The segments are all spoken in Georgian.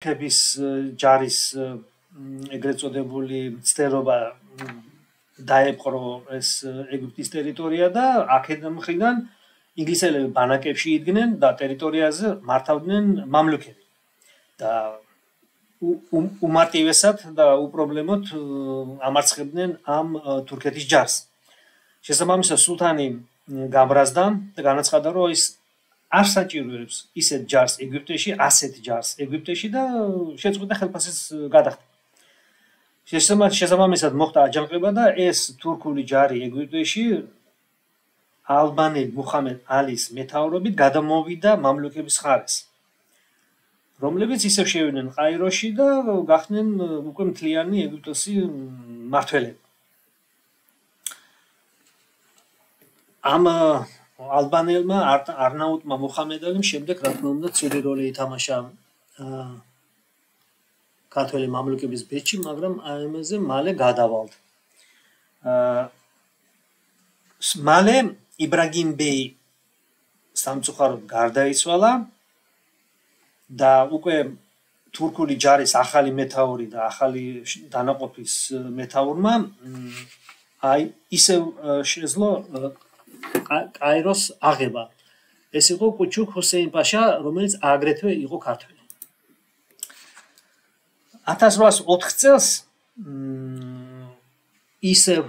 ქების ჯარის ეგრეთ წოდებული ცდელობა დაეპყრო ეს ეგვიპტის ტერიტორია და აქედან მხრიდან ინგლისელები ბანაკებში იდგნენ და ტერიტორიაზე მართავდნენ მამლუქები და უმარტივესად და უპრობლემოდ ამარცხებდნენ ამ თურქეთის ჯარს. შესაბამისად სულთანი გაბრაზდა და განაცხადა, რომ ის არ საჭიროებს ისეთ ჯარს ეგვიპტეში, ასეთ ჯარს ეგვიპტეში და შეწყვიტა ხელფასის გადახდა. შესაბამისად მოხდა აჯანყება და ეს თურქული ჯარი ეგვიპტეში ალბანელ მუჰამედ ალის მეთაურობით გადამოვიდა მამლუქების მხარეს, რომლებიც ისევ შევიდნენ ყაიროში და გახდნენ უკვე მთლიანი ეგვიპტოსი მმართველები. ამ ალბანელმა არნაუტმა მუჰამედ ალიმ შემდეგ რა თქმა უნდა ცივი როლი ითამაშა ქართველი მამლუქების ბეჭში, მაგრამ ამაზე მალე გადავალდა. მალე იბრაგიმ ბეი სამწუხაროდ გარდაიცვალა და უკვე თურქული ჯარის ახალი მეთაური და ახალი დანაყოფის მეთაურმა ისევ შეძლო კაიროს აღება. ეს იყო კუჩუქ ჰუსეინ პაშა, რომელიც აგრეთვე იყო ქართველი. 1804 წელს ისევ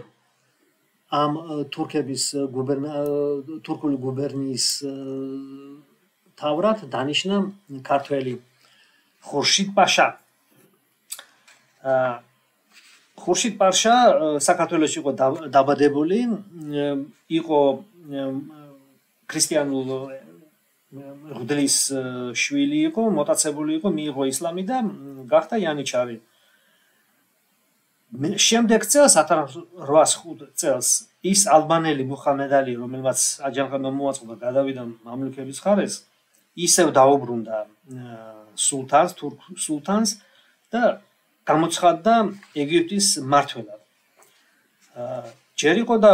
ამ თურქული გუბერნიის თავრად დანიშნა ქართველი ხურშიდ პაშა. ხურშიდ პაშა საქართველოში იყო დაბადებული, იყო ქრისტიანულ მღვდლის შვილი იყო, მოტაცებული იყო, მიიღო ისლამი და გახდა იანიჩარი. შემდეგ წელს 1805 წელს ის ალბანელი მუჰამედ ალი, რომელმაც აჯანყება მოაწყო და გადავიდა მამლუქების მხარეს, ისევ დაუბრუნდა თურქ სულთანს და გამოცხადდა ეგვიპტის მმართველად. ჯერ იყო და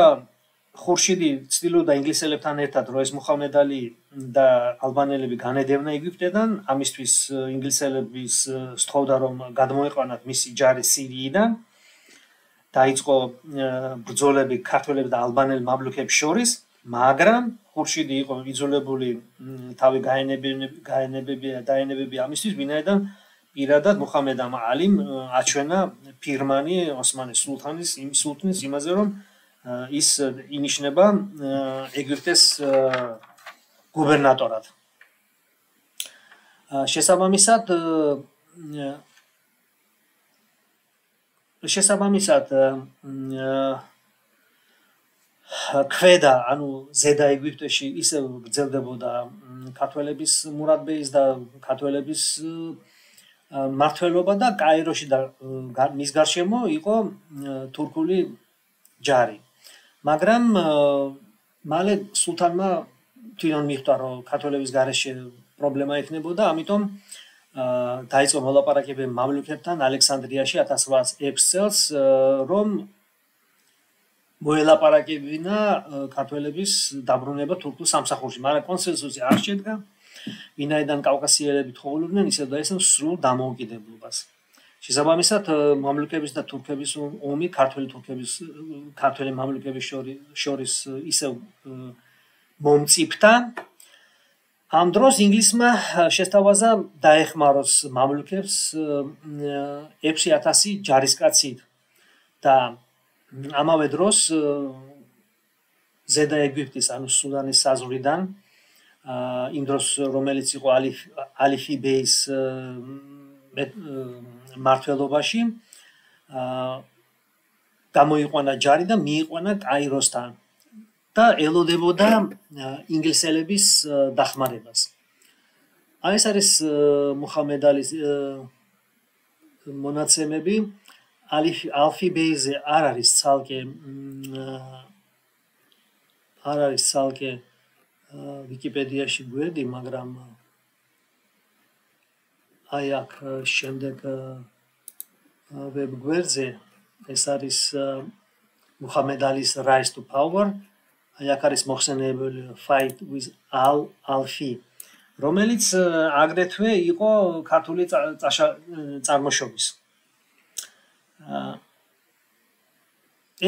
ხურშიდი ცდილობდა ინგლისელებთან ერთად, რომ ეს მუჰამედ ალი და ალბანელები განედევნა ეგვიპტედან, ამისთვის ინგლისელების სთხოვდა, რომ გადმოეყვანათ მისი ჯარი სირიიდან. დაიწყო ბრძოლები ქართველებს და ალბანელ მამლუქებს შორის, მაგრამ ხურშიდი იყო იძულებული თავი დაენებებია ამისთვის, ვინაიდან პირადად მუჰამედ ალიმ აჩვენა ფირმანი ოსმანის სულთნის იმაზე, რომ ის ინიშნება ეგვიპტეს გუბერნატორად. შესაბამისად ქვედა, ანუ ზედა ეგვიპტეში ისევ გრძელდებოდა ქართველების მურადბეის და ქართველების მმართველობა და კაიროში და მის გარშემო იყო თურქული ჯარი. მაგრამ მალე სულთანმა თვითონ მიხვდა, რომ ქართველების გარეშე პრობლემა ექნებოდა, ამიტომ დაიწყო მოლაპარაკებები მამლუქებთან ალექსანდრიაში 1806 წელს, რომ მოელაპარაკებინა ქართველების დაბრუნება თურქულ სამსახურში, მაგრამ კონსენსუსი არ შედგა, ვინაიდან კავკასიელები თხოვდნენ ისევ და ისევ სრულ დამოუკიდებლობას. შესაბამისად მამლუქების და თურქების ომი ქართველი მამლუქების შორის ისევ მომწიფდა. ამ დროს ინგლისმა შესთავაზა დაეხმაროს მამლუქებს 6000 ჯარისკაცით და ამავე დროს ზედა ეგვიპტის, ანუ სუდანის საზღვრიდან იმ დროს რომელიც იყო ალიფი ბეის მმართველობაში გამოიყვანა ჯარი და მიიყვანა კაიროსთან და ელოდებოდა ინგლისელების დახმარებას. ეს არის მუჰამედ ალის მონაცემები. ალიფი ბეიზე არ არის ცალკე ვიკიპედიაში გვერდი, მაგრამ აი აქ შემდეგ ვებ გვერდზე ეს არის მუჰამედ ალის rise to power. აი აქ არის მოხსენიებული fight with Alfi რომელიც აგრეთვე იყო ქართული წარმოშობის.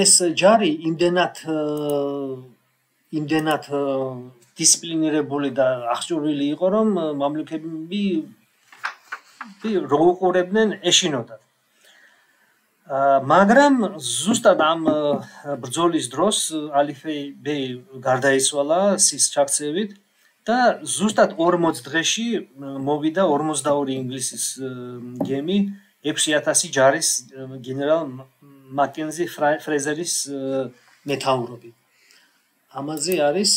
ეს ჯარი იმდენად დისციპლინირებული და აღჭურვილი იყო, რომ მამლუქები რო უყურებდნენ ეშინოდათ. მაგრამ ზუსტად ამ ბრძოლის დროს ალიფეი ბეი გარდაიცვალა სისჩაქცევით და ზუსტად 40 დღეში მოვიდა 42 ინგლისის გემი 6000 ჯარის გენერალ მაკენზი ფრეზერის მეთაურობით. ამაზე არის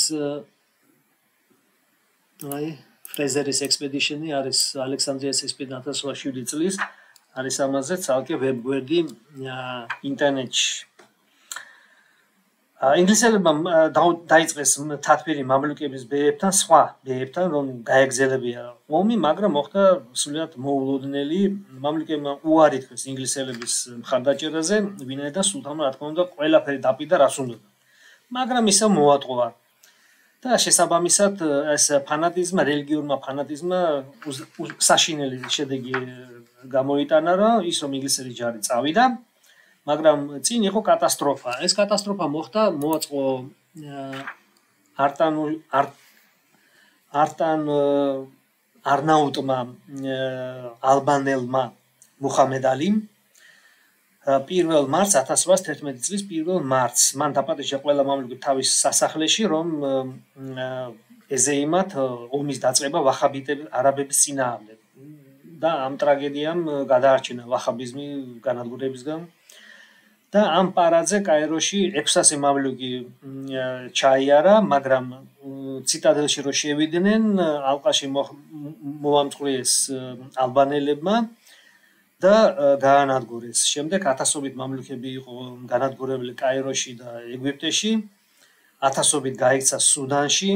ფრეზერის ექსპედიშენი არის ალექსანდრიას ექსპედიცია 1807 წლის არის ამაზე ცალკე ვებგვერდი ინტერნეტში. ინგლისელებმა დაიწყეს თათბირი მამლუქების ბეებთან, სხვა ბეებთან, რომ გაეგზელებია ომი, მაგრამ მოხდა სულად მოულოდნელი. მამლუქებმა უარი თქვეს ინგლისელების მხარდაჭერაზე, ვინაიდან სულთანმა რა თქმა უნდა ყველაფერი დაპირდა, რაც უნდოდა. მაგრამ ისევ მოატყუა. და შესაბამისად ეს ფანატიზმმა, რელიგიურმა ფანატიზმმა საშინელი შედეგი გამოიტანა, რომ ის რომ ინგლისელი ჯარი წავიდა, მაგრამ წინ იყო კატასტროფა. ეს კატასტროფა მოხდა მოაწყო არნაუტმა ალბანელმა მუხამედ ალიმ 1 მარტს 1811 წლის 1 მარტს მან დაპატიჟა ყველა მამლუქი თავის სასახლეში, რომ ეზეიმათ ომის დაწყება ვაჰაბიტების არაბების წინააღმდეგ. და ამ ტრაგედიამ გადაარჩინა ვაჰაბიზმი განადგურებისგან. და ამ პარადზე კაიროში 600 მამლუქი ჩაიარა, მაგრამ ციტადელში რო შევიდნენ, ალყაში მოამწყვრიეს ალბანელებმა და გაანადგურეს. შემდეგ ათასობით მამლუქები იყო განადგურებული კაიროში და ეგვიპტეში, ათასობით გაიქცა სუდანში,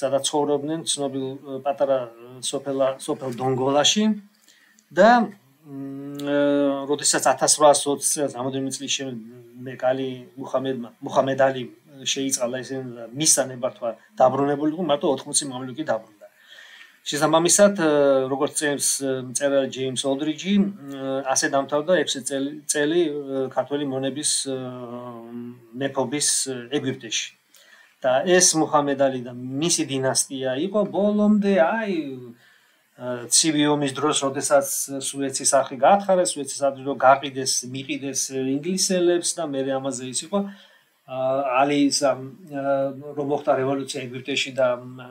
სადაც ცხოვრობდნენ ცნობილ პატარა სოფელ დონგოლაში და როდესაც 1820 წელს რამოდენიმე წლის შემდეგ მეკალი მუხამედ ალი შეიწყალა ისინი მისცა ნებართვა დაბრუნებული იყო მარტო 80 მამლუქი დაბრუნდა. შესაბამისად, როგორც წევს მწერალი ჯეიმს ოლდრიჯი, ასე დამთავრდა 6 წელი ქართველი მონების მეფობის ეგვიპტეში. და ეს მუხამედ ალი და მისი დინასტია იყო ბოლომდე ცივი ომის დროს, როდესაც სუეცის არხი გაათხარეს, სუეცის არხი რო გაყიდეს, მიყიდეს ინგლისელებს და მე ამაზე ის იყო ალის რომ მოხდა რევოლუცია ეგვიპტეში და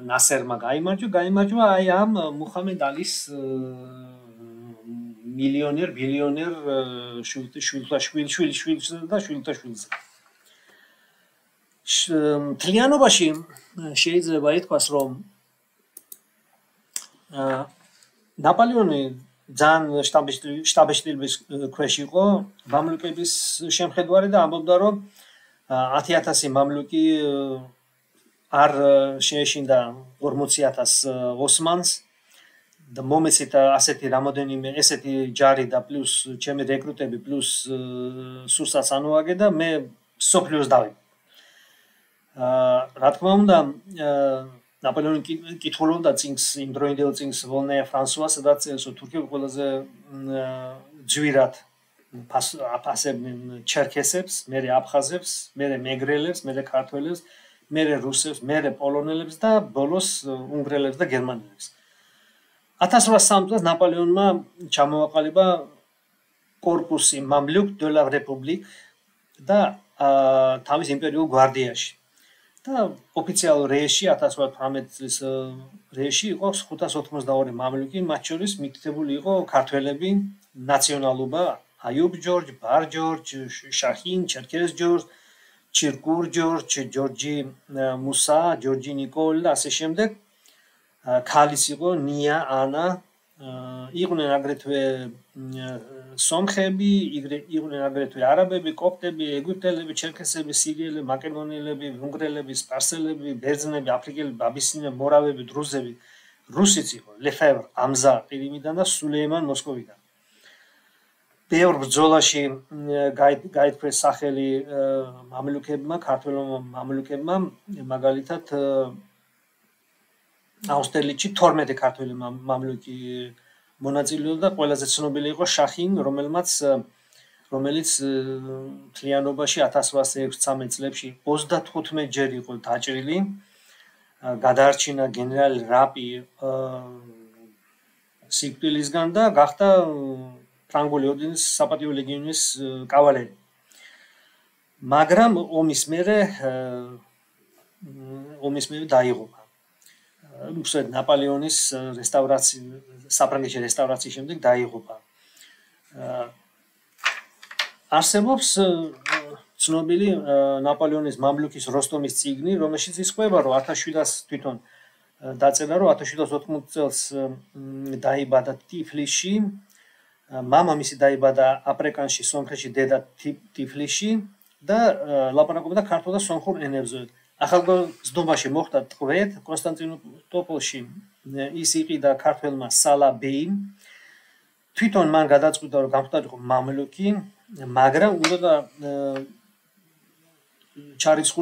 ნასერმა გაიმარჯვა ამ მუხამედ ალის მილიონერ ბილიონერ შვილთაშვილს. მთლიანობაში შეიძლება ითქვას, რომ ნაპოლეონი ძალიან შტაბეშტილების ქვეშ იყო მამლუქების შემხედვარი და ამბობდა, რომ 10,000 მამლუქი არ შეეშინდა 40,000 ოსმანს და მომეცით ასეთი რამოდენიმე ესეთი ჯარი და პლუს ჩემი რეკრუტები პლუს სურსაც ანუაგე და მე სოფლიოს დავი. რა თქმა უნდა, ნაპოლეონი კითხულობდა წინგს, იმ დროინდელ წინგს ვოლნეა ფრანსუა, სადაც თურქები ყველაზე ძვირად აფასებდნენ ჩერქესებს, მერე აფხაზებს, მერე მეგრელებს, მერე ქართველებს, მერე რუსებს, მერე პოლონელებს და ბოლოს უნგრელებს და გერმანელებს. 1803 წელს ნაპოლეონმა ჩამოაყალიბა კორპუსი მამლუქ დე ლა რეპუბლიკ და თავის იმპერიულ გვარდიაში. და ოფიციალურ რეესში 1818 წლის რეესში იყო 582 მამლუქი, მათ შორის მითითებული იყო ქართველები, ნაციონალობა, აიუბ ჯორჯ, ბარ ჯორჯ, შაჰინ, ჩერქეზ ჯორჯ, ჩირკურ ჯორჯ, ჯორჯი მუსა, ჯორჯი ნიკოლ და ასე შემდეგ. ქალის იყო ნია, ანა, იყვნენ აგრეთვე სომხები, იყვნენ აგრეთვე არაბები, კოპტები, ეგვიპტელები, ჩერქესები, სირიელები, მაკედონიელები, უნგრელები, სპარსელები, ბერძნები, აფრიკელები, აბისინელები, მორავები, დრუზები, რუსიც იყო, ლეფევრ, ამზა ყირიმიდან და სულეიმან მოსკოვიდან. ბევრ ბრძოლაში გაითქვეს სახელი მამლუქებმა, ქართველ მამლუქებმა, მაგალითად აუსტერლიჩი 12 ქართველი მამლუქი მონაწილეობდა და ყველაზე ცნობილი იყო შაჰინ, რომელიც მთლიანობაში 1806-13 წლებში 35 ჯერ იყო დაჭრილი. გადაარჩინა გენერალი რაპი სიკვდილისგან და გახდა ფრანგული ორდენის საპატიო ლეგიონის კავალერი. მაგრამ ომის მერე დაიღუპა. უბრალოდ ნაპოლეონის საფრანგეთის რესტავრაციის შემდეგ დაიღუპა. არსებობს ცნობილი ნაპოლეონის მამლუქის როსტომის წიგნი, რომელშიც ისყვება, რომ 1700 თვითონ დაწერა, რომ 1780 წელს დაიბადა ტიფლისში, მამამისი დაიბადა აპრეკანში, სომხეთში, დედა ტიფლისში და ლაპარაკობდა ქართულ და სომხურ ენებზე. ახალგაზრდობაში მოხდა ტყვედ კონსტანტინოპოლში ის იყიდა ქართველმა სალა ბეიმ. თვითონ მან გადაწყვიტა, რომ გამხდარიყო მამლუქი, მაგრამ უნდა ჩარიცხული